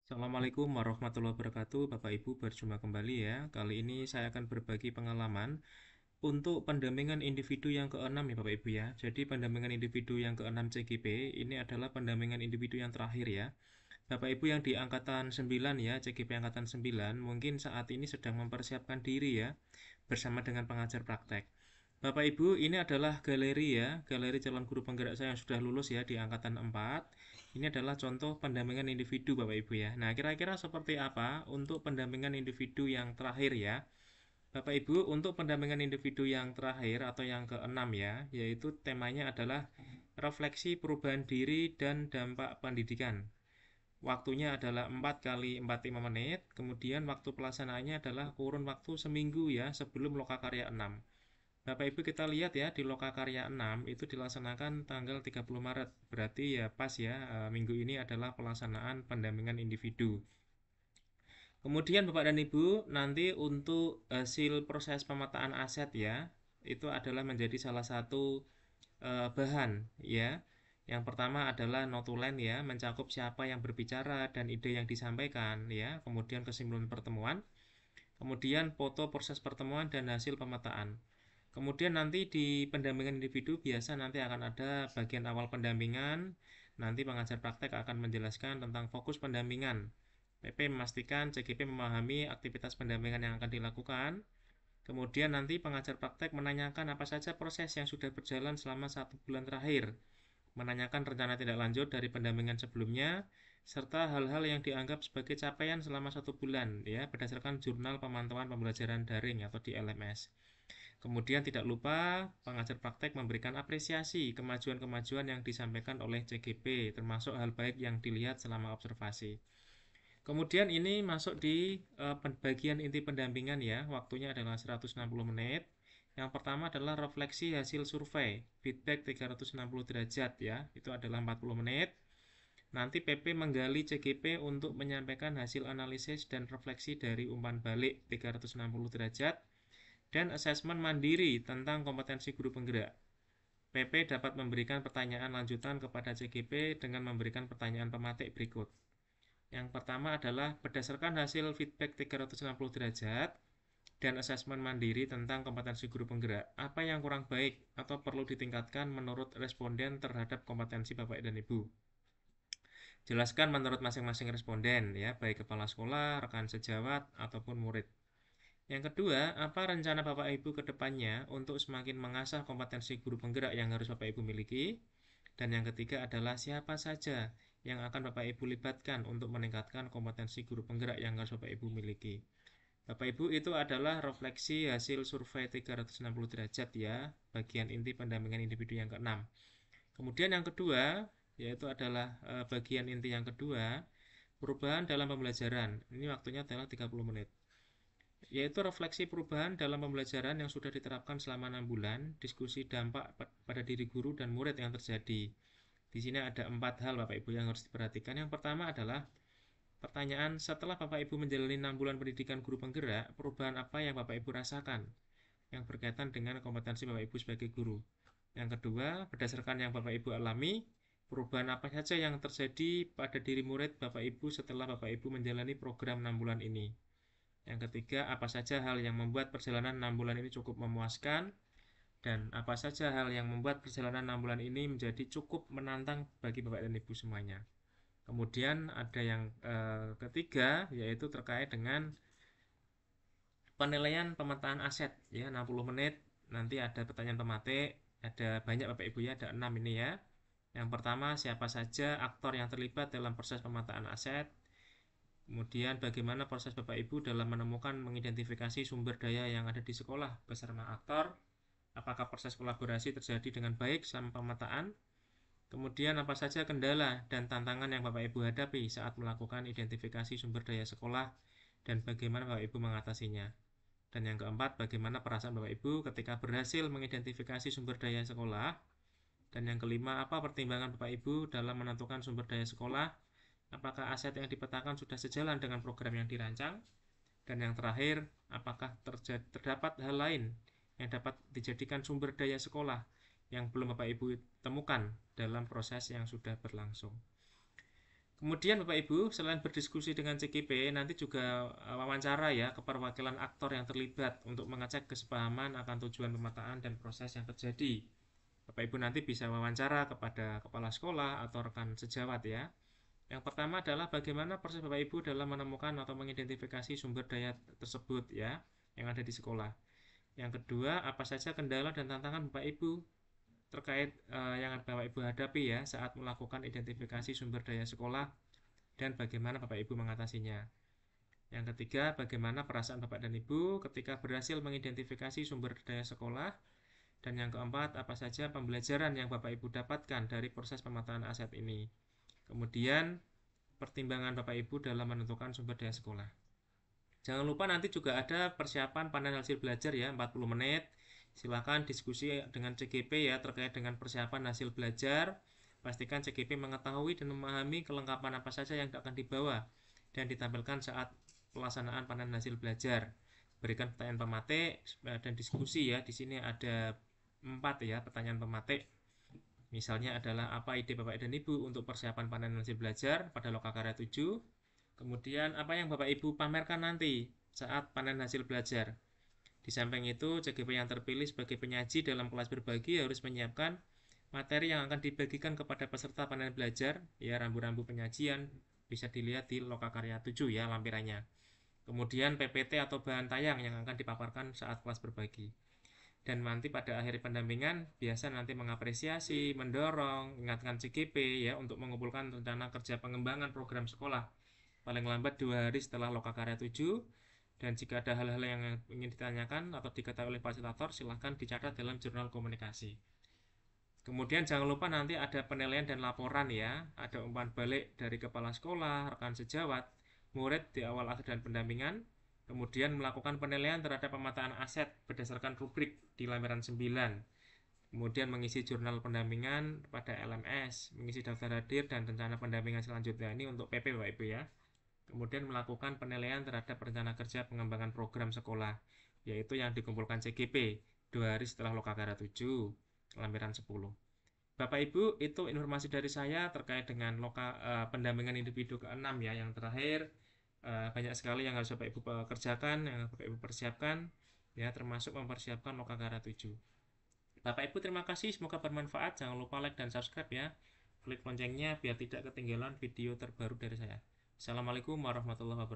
Assalamualaikum warahmatullahi wabarakatuh, Bapak Ibu, berjumpa kembali ya. Kali ini saya akan berbagi pengalaman untuk pendampingan individu yang keenam ya Bapak Ibu ya. Jadi pendampingan individu yang keenam CGP ini adalah pendampingan individu yang terakhir ya. Bapak Ibu yang di angkatan 9 ya, CGP angkatan 9 mungkin saat ini sedang mempersiapkan diri ya bersama dengan pengajar praktek. Bapak Ibu, ini adalah galeri ya, galeri calon guru penggerak saya yang sudah lulus ya di angkatan 4. Ini adalah contoh pendampingan individu Bapak Ibu ya. Nah, kira-kira seperti apa untuk pendampingan individu yang terakhir ya? Bapak Ibu, untuk pendampingan individu yang terakhir atau yang keenam ya, yaitu temanya adalah refleksi perubahan diri dan dampak pendidikan. Waktunya adalah 4 kali 45 menit, kemudian waktu pelaksanaannya adalah kurun waktu seminggu ya sebelum lokakarya 6. Bapak Ibu kita lihat ya di Lokakarya 6 itu dilaksanakan tanggal 30 Maret. Berarti ya pas ya minggu ini adalah pelaksanaan pendampingan individu. Kemudian Bapak dan Ibu nanti untuk hasil proses pemetaan aset ya itu adalah menjadi salah satu bahan ya. Yang pertama adalah notulen ya, mencakup siapa yang berbicara dan ide yang disampaikan ya. Kemudian kesimpulan pertemuan, kemudian foto proses pertemuan dan hasil pemetaan. Kemudian nanti di pendampingan individu biasa nanti akan ada bagian awal pendampingan. Nanti pengajar praktek akan menjelaskan tentang fokus pendampingan. PP memastikan CGP memahami aktivitas pendampingan yang akan dilakukan. Kemudian nanti pengajar praktek menanyakan apa saja proses yang sudah berjalan selama 1 bulan terakhir. Menanyakan rencana tindak lanjut dari pendampingan sebelumnya, serta hal-hal yang dianggap sebagai capaian selama 1 bulan ya berdasarkan jurnal pemantauan pembelajaran daring atau di LMS. Kemudian tidak lupa pengajar praktek memberikan apresiasi kemajuan-kemajuan yang disampaikan oleh CGP, termasuk hal baik yang dilihat selama observasi. Kemudian ini masuk di bagian inti pendampingan ya, waktunya adalah 160 menit. Yang pertama adalah refleksi hasil survei, feedback 360 derajat ya, itu adalah 40 menit. Nanti PP menggali CGP untuk menyampaikan hasil analisis dan refleksi dari umpan balik 360 derajat dan asesmen mandiri tentang kompetensi guru penggerak. PP dapat memberikan pertanyaan lanjutan kepada CGP dengan memberikan pertanyaan pematik berikut. Yang pertama adalah berdasarkan hasil feedback 360 derajat dan asesmen mandiri tentang kompetensi guru penggerak, apa yang kurang baik atau perlu ditingkatkan menurut responden terhadap kompetensi Bapak dan Ibu. Jelaskan menurut masing-masing responden ya, baik kepala sekolah, rekan sejawat ataupun murid. Yang kedua, apa rencana Bapak Ibu ke depannya untuk semakin mengasah kompetensi guru penggerak yang harus Bapak Ibu miliki? Dan yang ketiga adalah siapa saja yang akan Bapak Ibu libatkan untuk meningkatkan kompetensi guru penggerak yang harus Bapak Ibu miliki. Bapak Ibu itu adalah refleksi hasil survei 360 derajat ya, bagian inti pendampingan individu yang keenam. Kemudian yang kedua, yaitu adalah bagian inti yang kedua, perubahan dalam pembelajaran. Ini waktunya adalah 30 menit. Yaitu refleksi perubahan dalam pembelajaran yang sudah diterapkan selama 6 bulan, diskusi dampak pada diri guru dan murid yang terjadi. Di sini ada 4 hal Bapak Ibu yang harus diperhatikan. Yang pertama adalah pertanyaan, setelah Bapak Ibu menjalani 6 bulan pendidikan guru penggerak, perubahan apa yang Bapak Ibu rasakan yang berkaitan dengan kompetensi Bapak Ibu sebagai guru? Yang kedua, berdasarkan yang Bapak Ibu alami, perubahan apa saja yang terjadi pada diri murid Bapak Ibu setelah Bapak Ibu menjalani program 6 bulan ini? Yang ketiga, apa saja hal yang membuat perjalanan 6 bulan ini cukup memuaskan? Dan apa saja hal yang membuat perjalanan 6 bulan ini menjadi cukup menantang bagi Bapak dan Ibu semuanya? Kemudian ada yang ketiga, yaitu terkait dengan penilaian pemetaan aset ya, 60 menit. Nanti ada pertanyaan pematik, ada banyak Bapak Ibu ya, ada 6 ini ya. Yang pertama, siapa saja aktor yang terlibat dalam proses pemetaan aset? Kemudian bagaimana proses Bapak Ibu dalam menemukan mengidentifikasi sumber daya yang ada di sekolah bersama aktor? Apakah proses kolaborasi terjadi dengan baik selama pemetaan? Kemudian apa saja kendala dan tantangan yang Bapak Ibu hadapi saat melakukan identifikasi sumber daya sekolah dan bagaimana Bapak Ibu mengatasinya? Dan yang keempat, bagaimana perasaan Bapak Ibu ketika berhasil mengidentifikasi sumber daya sekolah? Dan yang kelima, apa pertimbangan Bapak Ibu dalam menentukan sumber daya sekolah? Apakah aset yang dipetakan sudah sejalan dengan program yang dirancang? Dan yang terakhir, apakah terdapat hal lain yang dapat dijadikan sumber daya sekolah yang belum Bapak Ibu temukan dalam proses yang sudah berlangsung? Kemudian Bapak Ibu, selain berdiskusi dengan CGP, nanti juga wawancara ya ke perwakilan aktor yang terlibat untuk mengecek kesepahaman akan tujuan pemetaan dan proses yang terjadi. Bapak Ibu nanti bisa wawancara kepada kepala sekolah atau rekan sejawat ya. Yang pertama adalah bagaimana proses Bapak Ibu dalam menemukan atau mengidentifikasi sumber daya tersebut ya, yang ada di sekolah. Yang kedua, apa saja kendala dan tantangan Bapak Ibu terkait yang Bapak Ibu hadapi ya saat melakukan identifikasi sumber daya sekolah dan bagaimana Bapak Ibu mengatasinya. Yang ketiga, bagaimana perasaan Bapak dan Ibu ketika berhasil mengidentifikasi sumber daya sekolah. Dan yang keempat, apa saja pembelajaran yang Bapak Ibu dapatkan dari proses pemetaan aset ini. Kemudian, pertimbangan Bapak Ibu dalam menentukan sumber daya sekolah. Jangan lupa nanti juga ada persiapan panen hasil belajar ya, 40 menit. Silakan diskusi dengan CGP ya terkait dengan persiapan hasil belajar. Pastikan CGP mengetahui dan memahami kelengkapan apa saja yang akan dibawa dan ditampilkan saat pelaksanaan panen hasil belajar. Berikan pertanyaan pematik dan diskusi ya. Di sini ada 4 ya pertanyaan pematik. Misalnya adalah apa ide Bapak dan Ibu untuk persiapan panen hasil belajar pada Lokakarya 7. Kemudian apa yang Bapak Ibu pamerkan nanti saat panen hasil belajar. Di samping itu, CGP yang terpilih sebagai penyaji dalam kelas berbagi harus menyiapkan materi yang akan dibagikan kepada peserta panen belajar, ya rambu-rambu penyajian bisa dilihat di Lokakarya 7 ya lampirannya. Kemudian PPT atau bahan tayang yang akan dipaparkan saat kelas berbagi. Dan nanti pada akhir pendampingan biasa nanti mengapresiasi, mendorong, mengingatkan CGP ya untuk mengumpulkan rencana kerja pengembangan program sekolah paling lambat 2 hari setelah Lokakarya 7. Dan jika ada hal-hal yang ingin ditanyakan atau diketahui oleh fasilitator, silahkan dicatat dalam jurnal komunikasi. Kemudian jangan lupa nanti ada penilaian dan laporan ya. Ada umpan balik dari kepala sekolah, rekan sejawat, murid di awal akhir dan pendampingan. Kemudian melakukan penilaian terhadap pemetaan aset berdasarkan rubrik di lampiran 9. Kemudian mengisi jurnal pendampingan pada LMS, mengisi daftar hadir dan rencana pendampingan selanjutnya ini untuk PP Bapak Ibu ya. Kemudian melakukan penilaian terhadap rencana kerja pengembangan program sekolah, yaitu yang dikumpulkan CGP 2 hari setelah Lokakarya 7, lampiran 10. Bapak Ibu, itu informasi dari saya terkait dengan pendampingan individu ke-6 ya. Yang terakhir, banyak sekali yang harus Bapak Ibu kerjakan, yang Bapak Ibu persiapkan, ya termasuk mempersiapkan Lokakarya 7. Bapak Ibu terima kasih, semoga bermanfaat. Jangan lupa like dan subscribe ya. Klik loncengnya biar tidak ketinggalan video terbaru dari saya. Assalamualaikum warahmatullahi wabarakatuh.